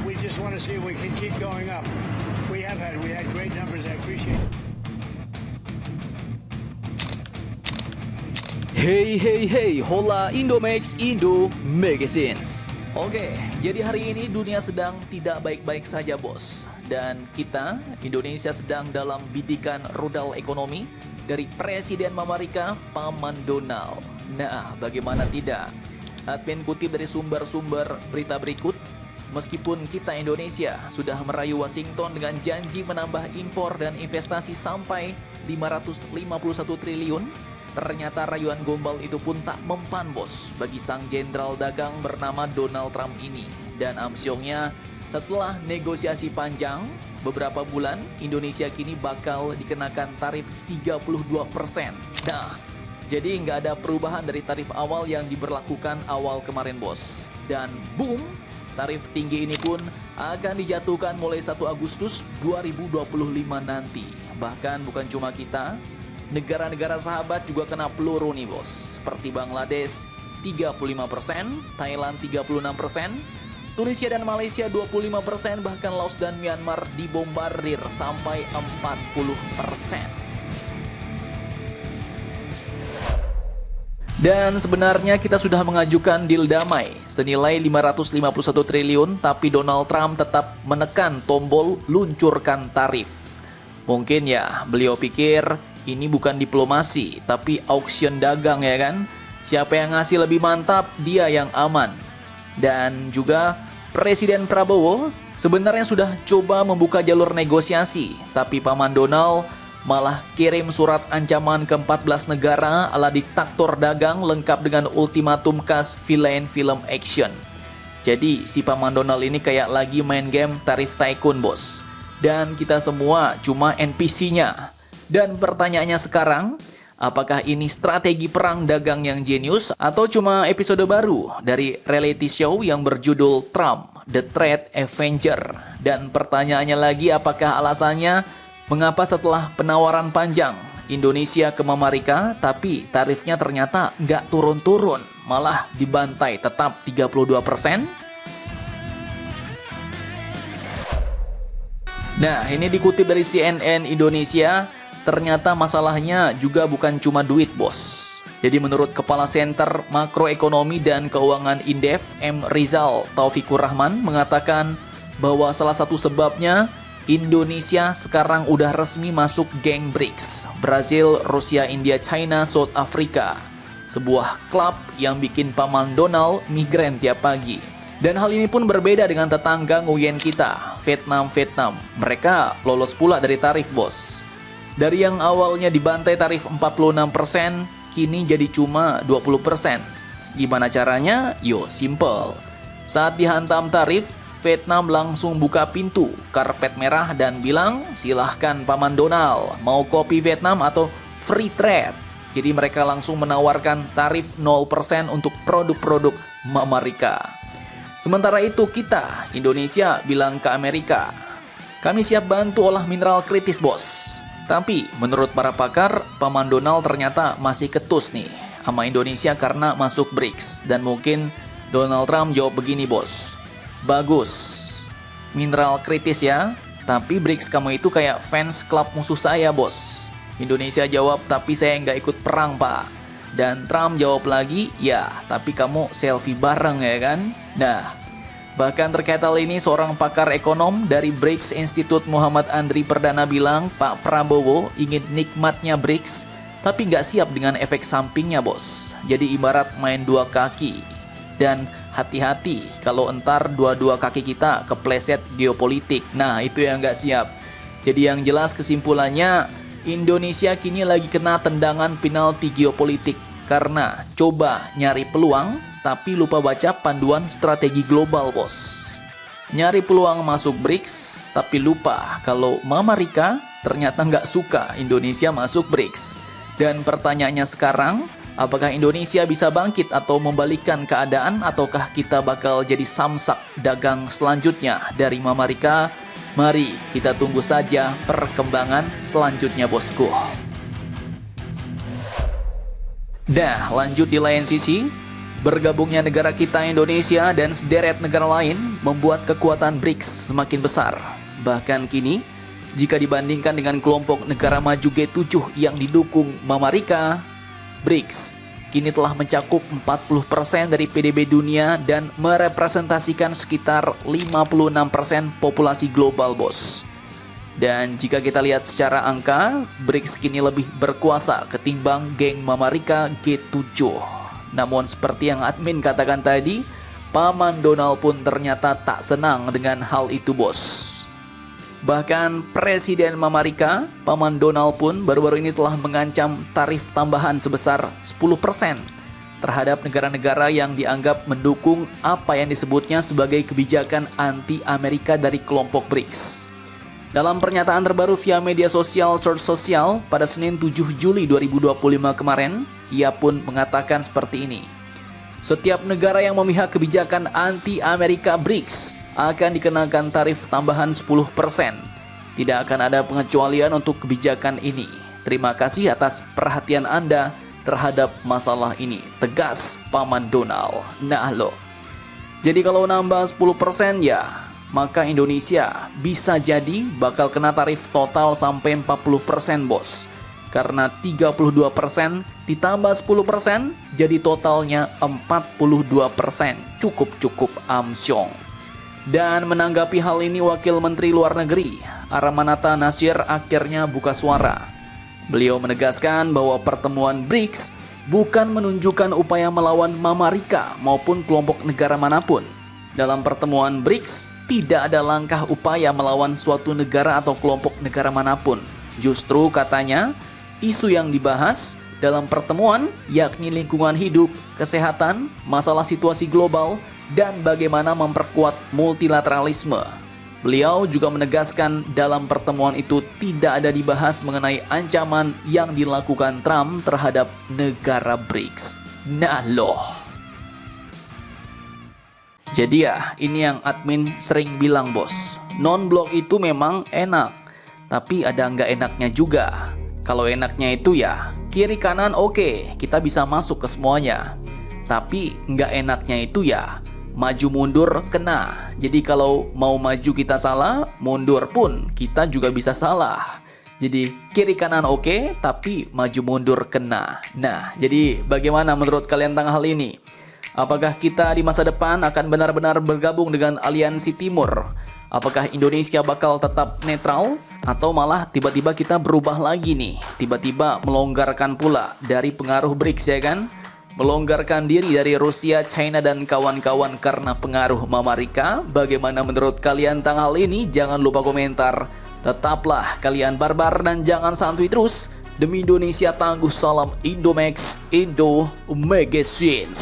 we just want to see if we can keep going up. We had great numbers. I appreciate it. Hey, hola Indomax, Indo Magazines. Oke, jadi hari ini dunia sedang tidak baik-baik saja, bos. Dan kita, Indonesia, sedang dalam bidikan rudal ekonomi dari Presiden Amerika, Paman Donald. Nah, bagaimana tidak? Admin kutip dari sumber-sumber berita berikut. Meskipun kita Indonesia sudah merayu Washington dengan janji menambah impor dan investasi sampai 551 triliun, ternyata rayuan gombal itu pun tak mempan, bos, bagi sang jenderal dagang bernama Donald Trump ini. Dan amsyongnya, setelah negosiasi panjang beberapa bulan, Indonesia kini bakal dikenakan tarif 32%. Nah, jadi nggak ada perubahan dari tarif awal yang diberlakukan awal kemarin, bos. Dan boom, tarif tinggi ini pun akan dijatuhkan mulai 1 Agustus 2025 nanti. Bahkan bukan cuma kita, negara-negara sahabat juga kena peluru nih, bos. Seperti Bangladesh 35%, Thailand 36%, Tunisia dan Malaysia 25%, bahkan Laos dan Myanmar dibombardir sampai 40%. Dan sebenarnya kita sudah mengajukan deal damai senilai 551 triliun, tapi Donald Trump tetap menekan tombol luncurkan tarif. Mungkin ya beliau pikir ini bukan diplomasi, tapi auction dagang, ya kan? Siapa yang ngasih lebih mantap, dia yang aman. Dan juga Presiden Prabowo sebenarnya sudah coba membuka jalur negosiasi, tapi Paman Donald malah kirim surat ancaman ke 14 negara ala diktator dagang lengkap dengan ultimatum khas villain film action. Jadi si Paman Donald ini kayak lagi main game tarif tycoon, bos. Dan kita semua cuma NPC-nya. Dan pertanyaannya sekarang, apakah ini strategi perang dagang yang jenius atau cuma episode baru dari reality show yang berjudul Trump, The Trade Avenger? Dan pertanyaannya lagi, apakah alasannya mengapa setelah penawaran panjang Indonesia ke Amerika, tapi tarifnya ternyata nggak turun-turun, malah dibantai tetap 32%? Nah, ini dikutip dari CNN Indonesia, ternyata masalahnya juga bukan cuma duit, bos. Jadi menurut Kepala Center Makroekonomi dan Keuangan Indef, M. Rizal Taufikur Rahman, mengatakan bahwa salah satu sebabnya Indonesia sekarang udah resmi masuk geng BRICS, Brazil, Rusia, India, China, South Africa. Sebuah klub yang bikin Paman Donald migran tiap pagi. Dan hal ini pun berbeda dengan tetangga nguyen kita, Vietnam. Mereka lolos pula dari tarif, bos. Dari yang awalnya dibantai tarif 46%, kini jadi cuma 20%. Gimana caranya? Yo, simple. Saat dihantam tarif, Vietnam langsung buka pintu karpet merah dan bilang, silahkan Paman Donald, mau kopi Vietnam atau free trade. Jadi mereka langsung menawarkan tarif 0% untuk produk-produk Amerika. Sementara itu kita, Indonesia, bilang ke Amerika, kami siap bantu olah mineral kritis, bos. Tapi menurut para pakar, Paman Donald ternyata masih ketus nih sama Indonesia karena masuk BRICS. Dan mungkin Donald Trump jawab begini, bos. Bagus, mineral kritis ya, tapi BRICS kamu itu kayak fans klub musuh saya, bos. Indonesia jawab, tapi saya nggak ikut perang, pak. Dan Trump jawab lagi, ya, tapi kamu selfie bareng, ya kan? Nah, bahkan terkait hal ini, seorang pakar ekonom dari BRICS Institute, Muhammad Andri Perdana, bilang Pak Prabowo ingin nikmatnya BRICS, tapi nggak siap dengan efek sampingnya, bos. Jadi ibarat main dua kaki. Dan hati-hati kalau entar dua-dua kaki kita kepleset geopolitik. Nah, itu yang nggak siap. Jadi yang jelas kesimpulannya, Indonesia kini lagi kena tendangan penalti geopolitik. Karena coba nyari peluang, tapi lupa baca panduan strategi global, bos. Nyari peluang masuk BRICS, tapi lupa kalau Amerika ternyata nggak suka Indonesia masuk BRICS. Dan pertanyaannya sekarang, apakah Indonesia bisa bangkit atau membalikan keadaan, ataukah kita bakal jadi samsak dagang selanjutnya dari Amerika? Mari kita tunggu saja perkembangan selanjutnya, bosku. Dah, lanjut di lain sisi. Bergabungnya negara kita Indonesia dan sederet negara lain membuat kekuatan BRICS semakin besar. Bahkan kini, jika dibandingkan dengan kelompok negara maju G7 yang didukung Amerika, BRICS kini telah mencakup 40% dari PDB dunia dan merepresentasikan sekitar 56% populasi global, bos. Dan jika kita lihat secara angka, BRICS kini lebih berkuasa ketimbang geng Amerika G7. Namun seperti yang admin katakan tadi, Paman Donald pun ternyata tak senang dengan hal itu, bos. Bahkan Presiden Amerika, Paman Donald pun baru-baru ini telah mengancam tarif tambahan sebesar 10% terhadap negara-negara yang dianggap mendukung apa yang disebutnya sebagai kebijakan anti-Amerika dari kelompok BRICS. Dalam pernyataan terbaru via media sosial Truth Social pada Senin 7 Juli 2025 kemarin, ia pun mengatakan seperti ini. Setiap negara yang memihak kebijakan anti-Amerika BRICS akan dikenakan tarif tambahan 10%. Tidak akan ada pengecualian untuk kebijakan ini. Terima kasih atas perhatian Anda terhadap masalah ini, tegas Paman Donald. Nah lo, jadi kalau nambah 10% ya, maka Indonesia bisa jadi bakal kena tarif total sampai 40%, bos. Karena 32% ditambah 10% jadi totalnya 42%. Cukup amsyong. Dan menanggapi hal ini, Wakil Menteri Luar Negeri Aramanata Nasir akhirnya buka suara. Beliau menegaskan bahwa pertemuan BRICS bukan menunjukkan upaya melawan Amerika maupun kelompok negara manapun. Dalam pertemuan BRICS tidak ada langkah upaya melawan suatu negara atau kelompok negara manapun. Justru katanya, isu yang dibahas dalam pertemuan yakni lingkungan hidup, kesehatan, masalah situasi global, dan bagaimana memperkuat multilateralisme. Beliau juga menegaskan dalam pertemuan itu tidak ada dibahas mengenai ancaman yang dilakukan Trump terhadap negara BRICS. Nah loh. Jadi ya, ini yang admin sering bilang, bos. Non-blok itu memang enak, tapi ada nggak enaknya juga. Kalau enaknya itu ya, kiri kanan oke, kita bisa masuk ke semuanya. Tapi nggak enaknya itu ya, maju mundur kena. Jadi kalau mau maju kita salah, mundur pun kita juga bisa salah. Jadi kiri kanan oke, tapi maju mundur kena. Nah, jadi bagaimana menurut kalian tentang hal ini? Apakah kita di masa depan akan benar-benar bergabung dengan Aliansi Timur? Apakah Indonesia bakal tetap netral? Atau malah tiba-tiba kita berubah lagi nih, tiba-tiba melonggarkan pula dari pengaruh BRICS, ya kan? Melonggarkan diri dari Rusia, China, dan kawan-kawan karena pengaruh Amerika. Bagaimana menurut kalian tentang hal ini? Jangan lupa komentar. Tetaplah kalian barbar dan jangan santuy terus. Demi Indonesia tangguh, salam Indomax, Indo Magazines.